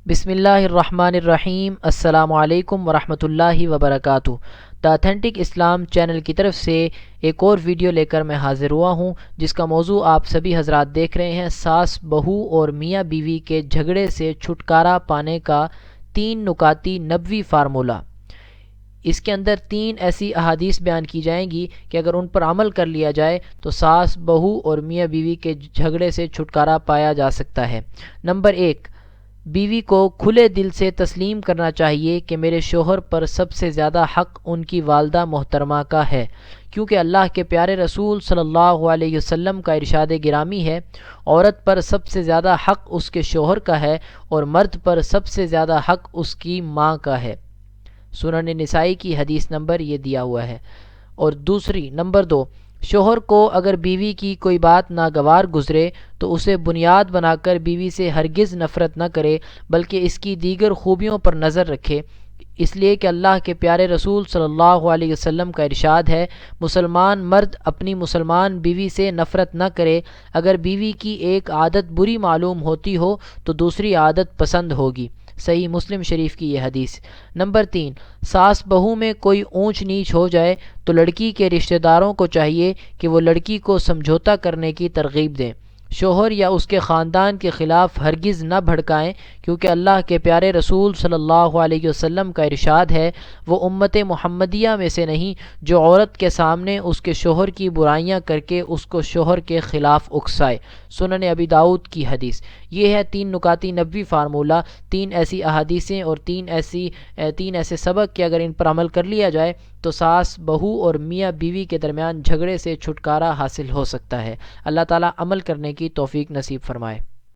بسم اللہ الرحمن الرحیم۔ السلام علیکم ورحمۃ اللہ وبرکاتہ۔ دا اتھینٹک اسلام چینل کی طرف سے ایک اور ویڈیو لے کر میں حاضر ہوا ہوں، جس کا موضوع آپ سبھی حضرات دیکھ رہے ہیں، ساس بہو اور میاں بیوی کے جھگڑے سے چھٹکارا پانے کا 3 نکاتی نبوی فارمولہ۔ اس کے اندر 3 ایسی احادیث بیان کی جائیں گی کہ اگر ان پر عمل کر لیا جائے تو ساس بہو اور میاں بیوی کے جھگڑے سے چھٹکارا پایا جا سکتا ہے۔ نمبر 1، بیوی کو کھلے دل سے تسلیم کرنا چاہیے کہ میرے شوہر پر سب سے زیادہ حق ان کی والدہ محترمہ کا ہے، کیونکہ اللہ کے پیارے رسول صلی اللہ علیہ وسلم کا ارشاد گرامی ہے، عورت پر سب سے زیادہ حق اس کے شوہر کا ہے اور مرد پر سب سے زیادہ حق اس کی ماں کا ہے۔ سنن نسائی کی حدیث نمبر یہ دیا ہوا ہے۔ اور نمبر 2، شوہر کو اگر بیوی کی کوئی بات ناگوار گزرے تو اسے بنیاد بنا کر بیوی سے ہرگز نفرت نہ کرے، بلکہ اس کی دیگر خوبیوں پر نظر رکھے، اس لیے کہ اللہ کے پیارے رسول صلی اللہ علیہ وسلم کا ارشاد ہے، مسلمان مرد اپنی مسلمان بیوی سے نفرت نہ کرے، اگر بیوی کی ایک عادت بری معلوم ہوتی ہو تو دوسری عادت پسند ہوگی۔ صحیح مسلم شریف کی یہ حدیث۔ نمبر 3، ساس بہو میں کوئی اونچ نیچ ہو جائے تو لڑکی کے رشتہ داروں کو چاہیے کہ وہ لڑکی کو سمجھوتا کرنے کی ترغیب دیں، شوہر یا اس کے خاندان کے خلاف ہرگز نہ بھڑکائیں، کیونکہ اللہ کے پیارے رسول صلی اللہ علیہ وسلم کا ارشاد ہے، وہ امت محمدیہ میں سے نہیں جو عورت کے سامنے اس کے شوہر کی برائیاں کر کے اس کو شوہر کے خلاف اکسائے۔ سنن ابی داؤد کی حدیث۔ یہ ہے 3 نکاتی نبوی فارمولہ، 3 ایسی احادیثیں اور 3 ایسے سبق کہ اگر ان پر عمل کر لیا جائے تو ساس بہو اور میاں بیوی کے درمیان جھگڑے سے چھٹکارا حاصل ہو سکتا ہے۔ اللہ تعالیٰ عمل کرنے کی توفیق نصیب فرمائے۔